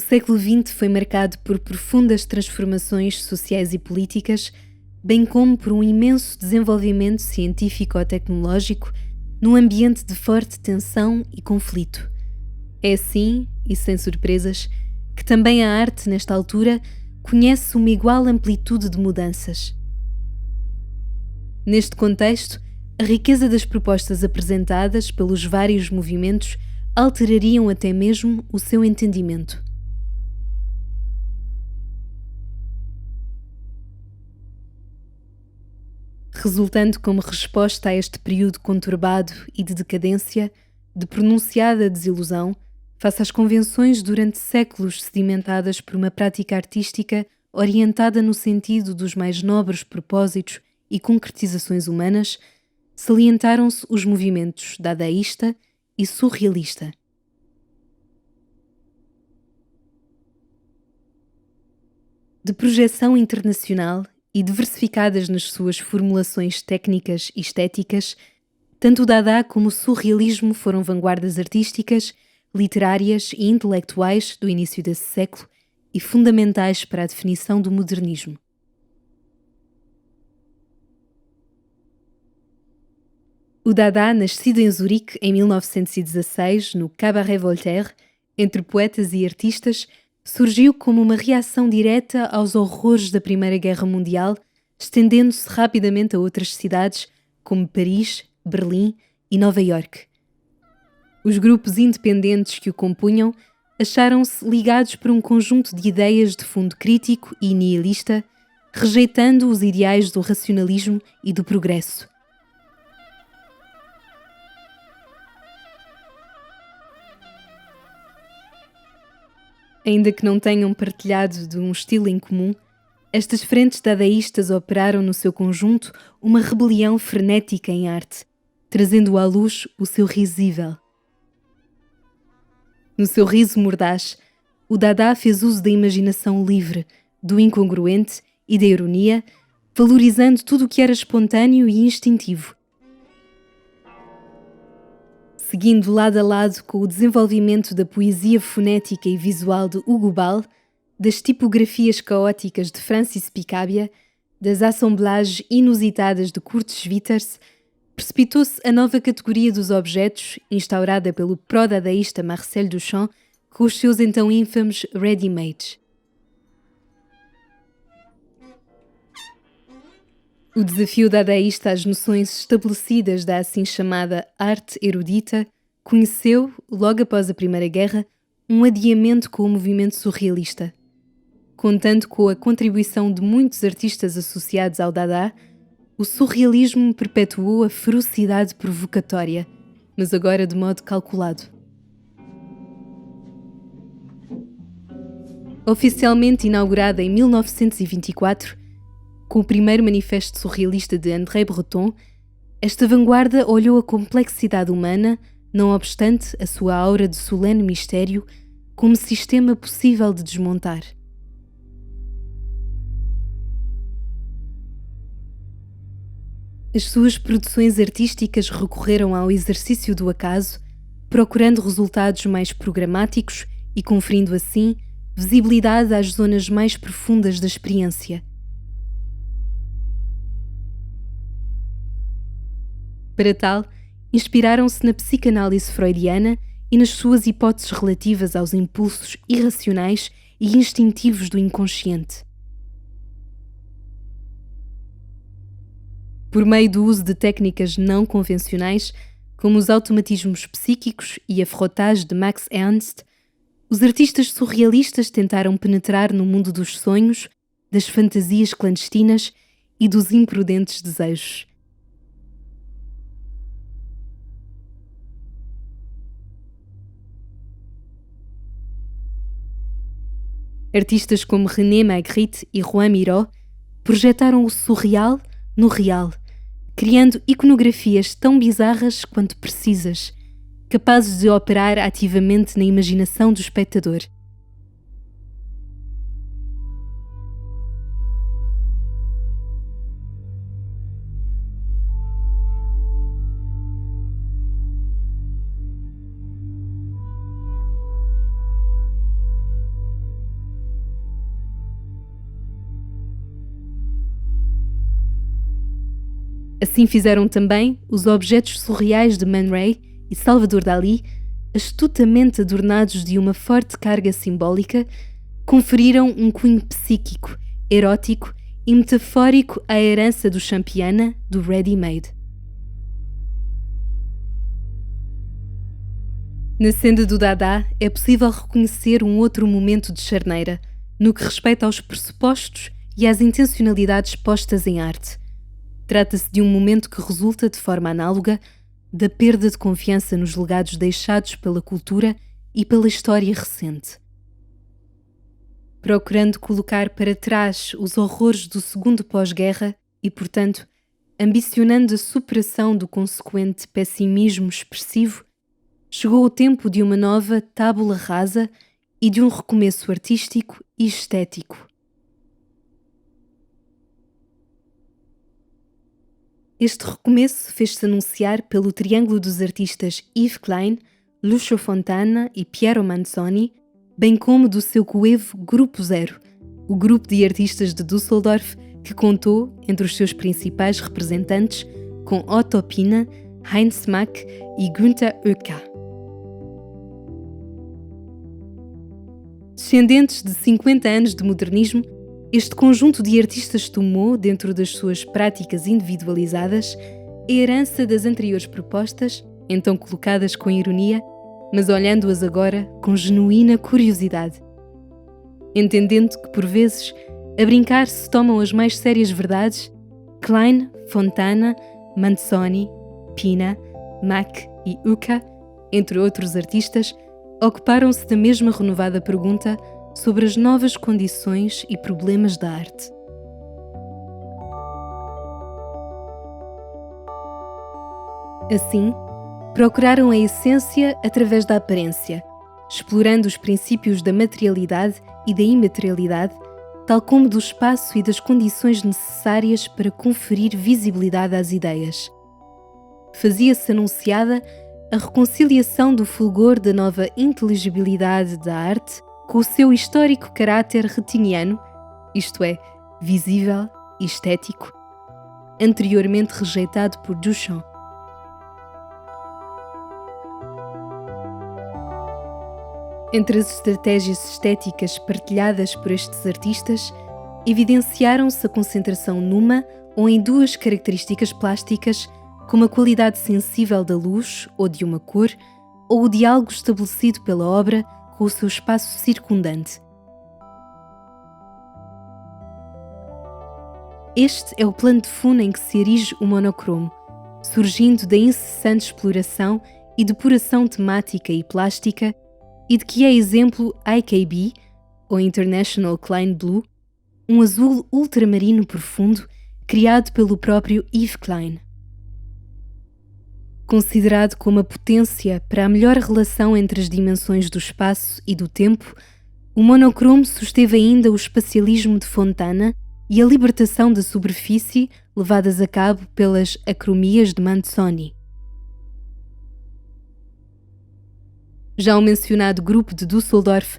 século XX foi marcado por profundas transformações sociais e políticas, bem como por um imenso desenvolvimento científico-tecnológico num ambiente de forte tensão e conflito. É assim, e sem surpresas, que também a arte, nesta altura, conhece uma igual amplitude de mudanças. Neste contexto, a riqueza das propostas apresentadas pelos vários movimentos alterariam até mesmo o seu entendimento. Resultando como resposta a este período conturbado e de decadência, de pronunciada desilusão, face às convenções durante séculos sedimentadas por uma prática artística orientada no sentido dos mais nobres propósitos e concretizações humanas, salientaram-se os movimentos dadaísta e surrealista. De projeção internacional e diversificadas nas suas formulações técnicas e estéticas, tanto o Dada como o surrealismo foram vanguardas artísticas, literárias e intelectuais do início desse século e fundamentais para a definição do modernismo. O Dada, nascido em Zurique em 1916, no Cabaret Voltaire, entre poetas e artistas, surgiu como uma reação direta aos horrores da Primeira Guerra Mundial, estendendo-se rapidamente a outras cidades como Paris, Berlim e Nova Iorque. Os grupos independentes que o compunham acharam-se ligados por um conjunto de ideias de fundo crítico e nihilista, rejeitando os ideais do racionalismo e do progresso. Ainda que não tenham partilhado de um estilo em comum, estas frentes dadaístas operaram no seu conjunto uma rebelião frenética em arte, trazendo à luz o seu risível. No seu riso mordaz, o Dada fez uso da imaginação livre, do incongruente e da ironia, valorizando tudo o que era espontâneo e instintivo. Seguindo lado a lado com o desenvolvimento da poesia fonética e visual de Hugo Ball, das tipografias caóticas de Francis Picabia, das assemblagens inusitadas de Kurt Schwitters, precipitou-se a nova categoria dos objetos, instaurada pelo pró-dadaísta Marcel Duchamp, com os seus então ínfames ready-mades. O desafio dadaísta às noções estabelecidas da assim chamada arte erudita conheceu, logo após a Primeira Guerra, um adiamento com o movimento surrealista. Contando com a contribuição de muitos artistas associados ao Dada, o surrealismo perpetuou a ferocidade provocatória, mas agora de modo calculado. Oficialmente inaugurada em 1924, com o primeiro manifesto surrealista de André Breton, esta vanguarda olhou a complexidade humana, não obstante a sua aura de solene mistério, como sistema possível de desmontar. As suas produções artísticas recorreram ao exercício do acaso, procurando resultados mais programáticos e conferindo assim visibilidade às zonas mais profundas da experiência. Para tal, inspiraram-se na psicanálise freudiana e nas suas hipóteses relativas aos impulsos irracionais e instintivos do inconsciente. Por meio do uso de técnicas não convencionais, como os automatismos psíquicos e a frottage de Max Ernst, os artistas surrealistas tentaram penetrar no mundo dos sonhos, das fantasias clandestinas e dos imprudentes desejos. Artistas como René Magritte e Juan Miró projetaram o surreal no real, criando iconografias tão bizarras quanto precisas, capazes de operar ativamente na imaginação do espectador. Assim fizeram também os objetos surreais de Man Ray e Salvador Dalí, astutamente adornados de uma forte carga simbólica, conferiram um cunho psíquico, erótico e metafórico à herança do Champiana do ready-made. Na senda do Dada é possível reconhecer um outro momento de charneira, no que respeita aos pressupostos e às intencionalidades postas em arte. Trata-se de um momento que resulta, de forma análoga, da perda de confiança nos legados deixados pela cultura e pela história recente. Procurando colocar para trás os horrores do segundo pós-guerra e, portanto, ambicionando a superação do consequente pessimismo expressivo, chegou o tempo de uma nova tábula rasa e de um recomeço artístico e estético. Este recomeço fez-se anunciar pelo triângulo dos artistas Yves Klein, Lucio Fontana e Piero Manzoni, bem como do seu coevo Grupo Zero, o grupo de artistas de Düsseldorf que contou, entre os seus principais representantes, com Otto Pina, Heinz Mack e Günther Oecker. Descendentes de 50 anos de modernismo, este conjunto de artistas tomou, dentro das suas práticas individualizadas, a herança das anteriores propostas, então colocadas com ironia, mas olhando-as agora com genuína curiosidade. Entendendo que, por vezes, a brincar se tomam as mais sérias verdades, Klein, Fontana, Manzoni, Pina, Mack e Oecker, entre outros artistas, ocuparam-se da mesma renovada pergunta sobre as novas condições e problemas da arte. Assim, procuraram a essência através da aparência, explorando os princípios da materialidade e da imaterialidade, tal como do espaço e das condições necessárias para conferir visibilidade às ideias. Fazia-se anunciada a reconciliação do fulgor da nova inteligibilidade da arte com o seu histórico caráter retiniano, isto é, visível e estético, anteriormente rejeitado por Duchamp. Entre as estratégias estéticas partilhadas por estes artistas, evidenciaram-se a concentração numa ou em duas características plásticas, como a qualidade sensível da luz ou de uma cor, ou o diálogo estabelecido pela obra com o seu espaço circundante. Este é o plano de fundo em que se erige o monocromo, surgindo da incessante exploração e depuração temática e plástica, e de que é exemplo IKB, ou International Klein Blue, um azul ultramarino profundo criado pelo próprio Yves Klein. Considerado como a potência para a melhor relação entre as dimensões do espaço e do tempo, o monocromo susteve ainda o espacialismo de Fontana e a libertação da superfície levadas a cabo pelas acromias de Manzoni. Já o mencionado grupo de Düsseldorf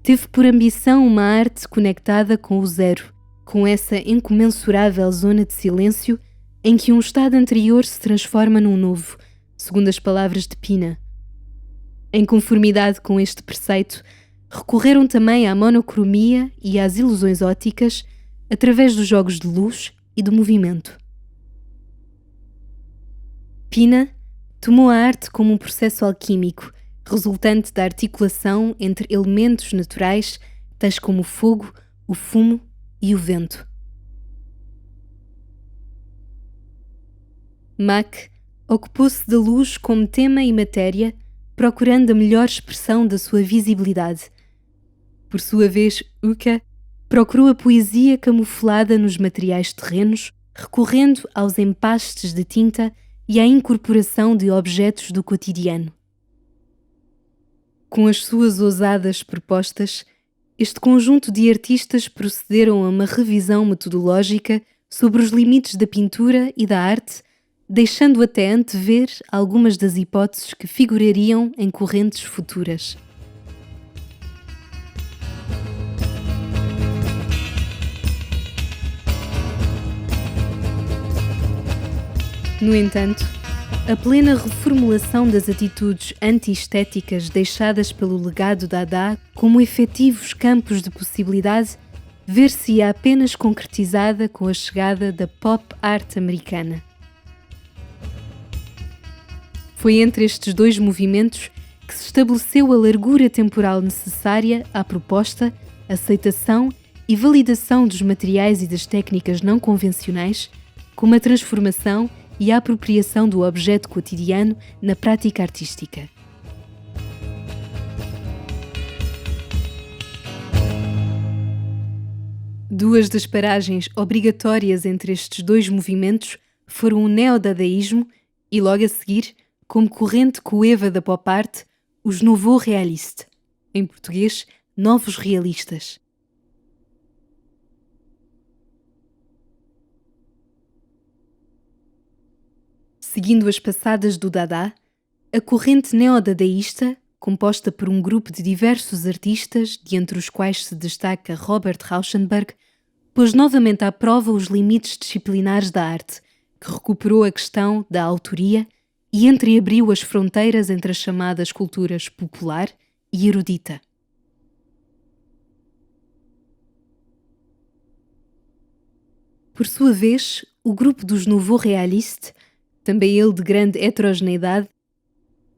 teve por ambição uma arte conectada com o zero, com essa incomensurável zona de silêncio em que um estado anterior se transforma num novo, segundo as palavras de Pina. Em conformidade com este preceito, recorreram também à monocromia e às ilusões ópticas através dos jogos de luz e do movimento. Pina tomou a arte como um processo alquímico, resultante da articulação entre elementos naturais, tais como o fogo, o fumo e o vento. Mack ocupou-se da luz como tema e matéria, procurando a melhor expressão da sua visibilidade. Por sua vez, Oecker procurou a poesia camuflada nos materiais terrenos, recorrendo aos empastes de tinta e à incorporação de objetos do cotidiano. Com as suas ousadas propostas, este conjunto de artistas procederam a uma revisão metodológica sobre os limites da pintura e da arte, deixando até antever algumas das hipóteses que figurariam em correntes futuras. No entanto, a plena reformulação das atitudes anti-estéticas deixadas pelo legado Dada como efetivos campos de possibilidade ver-se-ia apenas concretizada com a chegada da pop art americana. Foi entre estes dois movimentos que se estabeleceu a largura temporal necessária à proposta, aceitação e validação dos materiais e das técnicas não convencionais, como a transformação e a apropriação do objeto cotidiano na prática artística. Duas das paragens obrigatórias entre estes dois movimentos foram o neodadaísmo e, logo a seguir, como corrente coeva da pop art, os nouveaux réalistes, em português, novos realistas. Seguindo as passadas do Dada, a corrente neodadaísta, composta por um grupo de diversos artistas, de entre os quais se destaca Robert Rauschenberg, pôs novamente à prova os limites disciplinares da arte, que recuperou a questão da autoria e entreabriu as fronteiras entre as chamadas culturas popular e erudita. Por sua vez, o grupo dos Nouveaux Réalistes, também ele de grande heterogeneidade,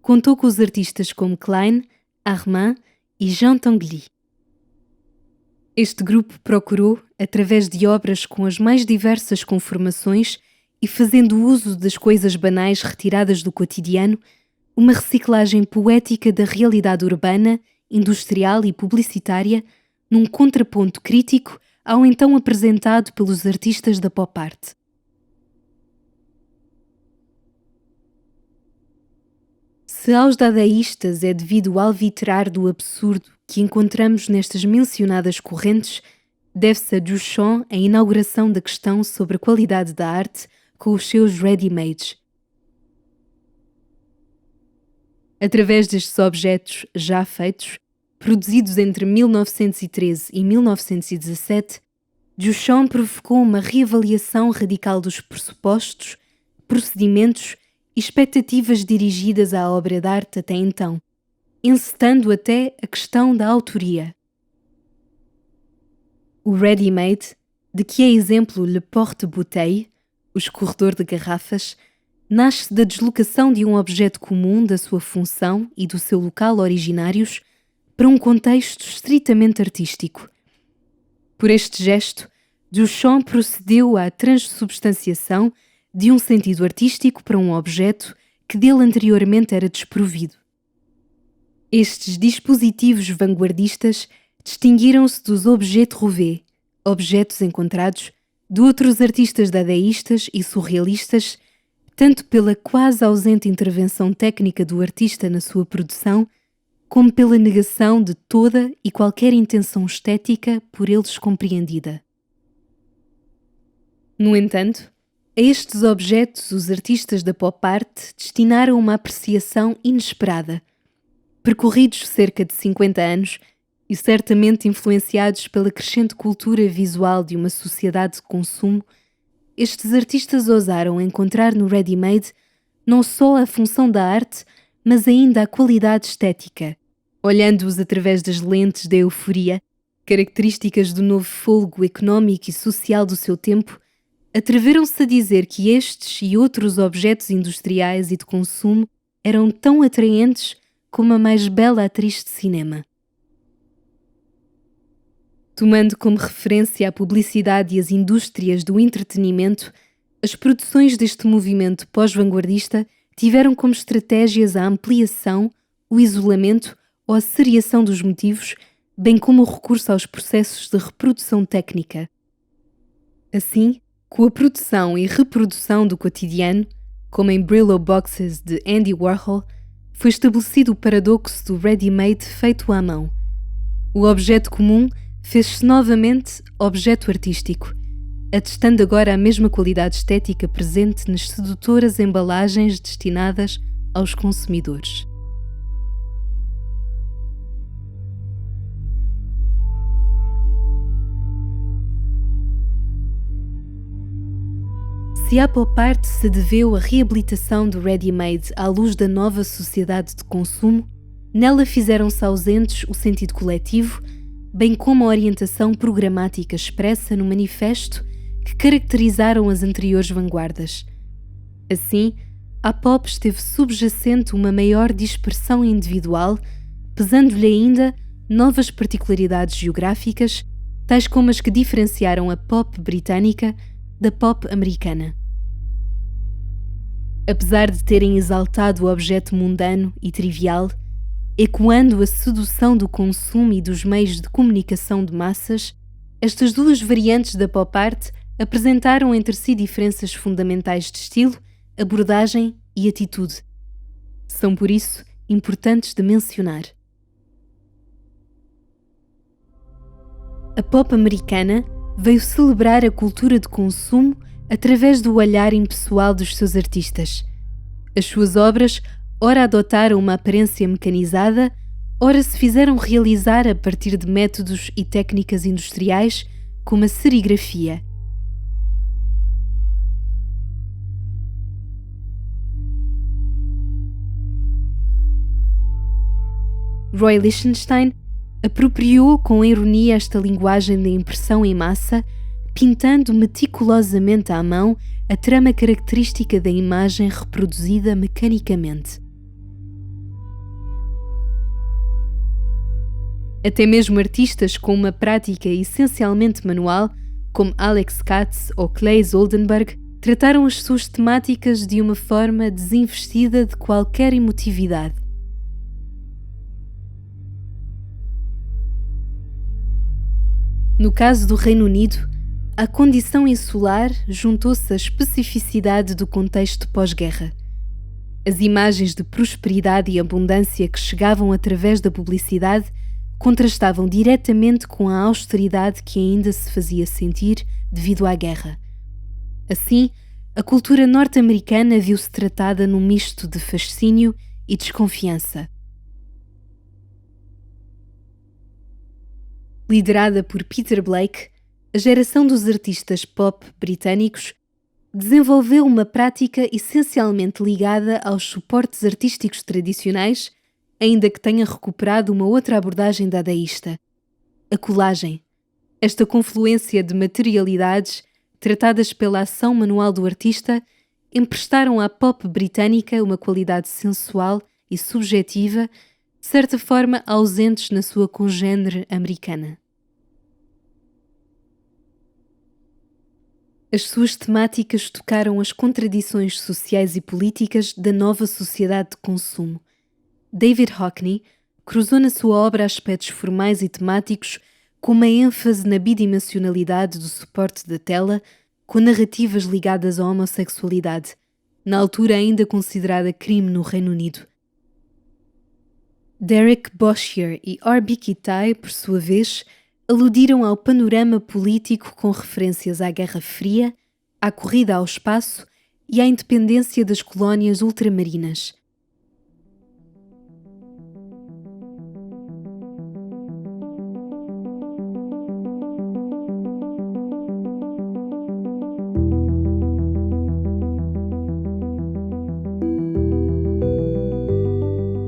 contou com os artistas como Klein, Armand e Jean Tinguely. Este grupo procurou, através de obras com as mais diversas conformações e fazendo uso das coisas banais retiradas do cotidiano, uma reciclagem poética da realidade urbana, industrial e publicitária, num contraponto crítico ao então apresentado pelos artistas da pop art. Se aos dadaístas é devido o alvitrar do absurdo que encontramos nestas mencionadas correntes, deve-se a Duchamp a inauguração da questão sobre a qualidade da arte com os seus ready-mades. Através destes objetos já feitos, produzidos entre 1913 e 1917, Duchamp provocou uma reavaliação radical dos pressupostos, procedimentos e expectativas dirigidas à obra de arte até então, encetando até a questão da autoria. O ready-made, de que é exemplo Le Porte-Bouteille, o escorredor de garrafas, nasce da deslocação de um objeto comum da sua função e do seu local originários para um contexto estritamente artístico. Por este gesto, Duchamp procedeu à transubstanciação de um sentido artístico para um objeto que dele anteriormente era desprovido. Estes dispositivos vanguardistas distinguiram-se dos objets trouvés, objetos encontrados, de outros artistas dadaístas e surrealistas, tanto pela quase ausente intervenção técnica do artista na sua produção, como pela negação de toda e qualquer intenção estética por eles compreendida. No entanto, a estes objetos os artistas da pop art destinaram uma apreciação inesperada. Percorridos cerca de 50 anos e certamente influenciados pela crescente cultura visual de uma sociedade de consumo, estes artistas ousaram encontrar no ready-made não só a função da arte, mas ainda a qualidade estética, olhando-os através das lentes da euforia, características do novo fôlego económico e social do seu tempo, atreveram-se a dizer que estes e outros objetos industriais e de consumo eram tão atraentes como a mais bela atriz de cinema. Tomando como referência a publicidade e as indústrias do entretenimento, as produções deste movimento pós-vanguardista tiveram como estratégias a ampliação, o isolamento ou a seriação dos motivos, bem como o recurso aos processos de reprodução técnica. Assim, com a produção e reprodução do cotidiano, como em Brillo Boxes de Andy Warhol, foi estabelecido o paradoxo do ready-made feito à mão. O objeto comum fez-se novamente objeto artístico, atestando agora a mesma qualidade estética presente nas sedutoras embalagens destinadas aos consumidores. Se a pop art se deveu à reabilitação do ready-made à luz da nova sociedade de consumo, nela fizeram-se ausentes o sentido coletivo, bem como a orientação programática expressa no manifesto que caracterizaram as anteriores vanguardas. Assim, a pop esteve subjacente uma maior dispersão individual, pesando-lhe ainda novas particularidades geográficas, tais como as que diferenciaram a pop britânica da pop americana. Apesar de terem exaltado o objeto mundano e trivial, ecoando a sedução do consumo e dos meios de comunicação de massas, estas duas variantes da pop art apresentaram entre si diferenças fundamentais de estilo, abordagem e atitude. São, por isso, importantes de mencionar. A pop americana veio celebrar a cultura de consumo através do olhar impessoal dos seus artistas. As suas obras ora adotaram uma aparência mecanizada, ora se fizeram realizar a partir de métodos e técnicas industriais como a serigrafia. Roy Lichtenstein apropriou com ironia esta linguagem da impressão em massa, pintando meticulosamente à mão a trama característica da imagem reproduzida mecanicamente. Até mesmo artistas com uma prática essencialmente manual, como Alex Katz ou Claes Oldenburg, trataram as suas temáticas de uma forma desinvestida de qualquer emotividade. No caso do Reino Unido, a condição insular juntou-se à especificidade do contexto pós-guerra. As imagens de prosperidade e abundância que chegavam através da publicidade contrastavam diretamente com a austeridade que ainda se fazia sentir devido à guerra. Assim, a cultura norte-americana viu-se tratada num misto de fascínio e desconfiança. Liderada por Peter Blake, a geração dos artistas pop britânicos desenvolveu uma prática essencialmente ligada aos suportes artísticos tradicionais, ainda que tenha recuperado uma outra abordagem dadaísta: a colagem. Esta confluência de materialidades, tratadas pela ação manual do artista, emprestaram à pop britânica uma qualidade sensual e subjetiva, de certa forma ausentes na sua congênere americana. As suas temáticas tocaram as contradições sociais e políticas da nova sociedade de consumo. David Hockney cruzou na sua obra aspectos formais e temáticos com uma ênfase na bidimensionalidade do suporte da tela, com narrativas ligadas à homossexualidade, na altura ainda considerada crime no Reino Unido. Derek Boshier e R.B. Kitaj, por sua vez, aludiram ao panorama político com referências à Guerra Fria, à corrida ao espaço e à independência das colónias ultramarinas.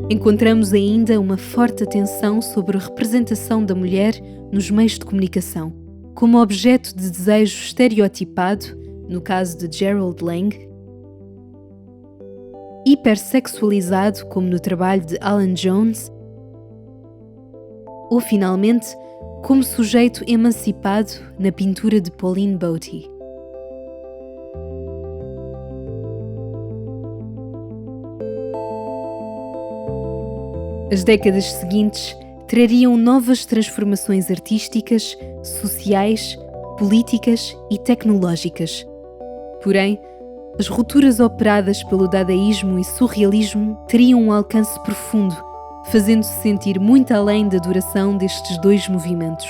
Encontramos ainda uma forte atenção sobre a representação da mulher nos meios de comunicação, como objeto de desejo estereotipado, no caso de Gerald Lang, hipersexualizado, como no trabalho de Alan Jones, ou, finalmente, como sujeito emancipado na pintura de Pauline Boty. As décadas seguintes trariam novas transformações artísticas, sociais, políticas e tecnológicas. Porém, as rupturas operadas pelo dadaísmo e surrealismo teriam um alcance profundo, fazendo-se sentir muito além da duração destes dois movimentos.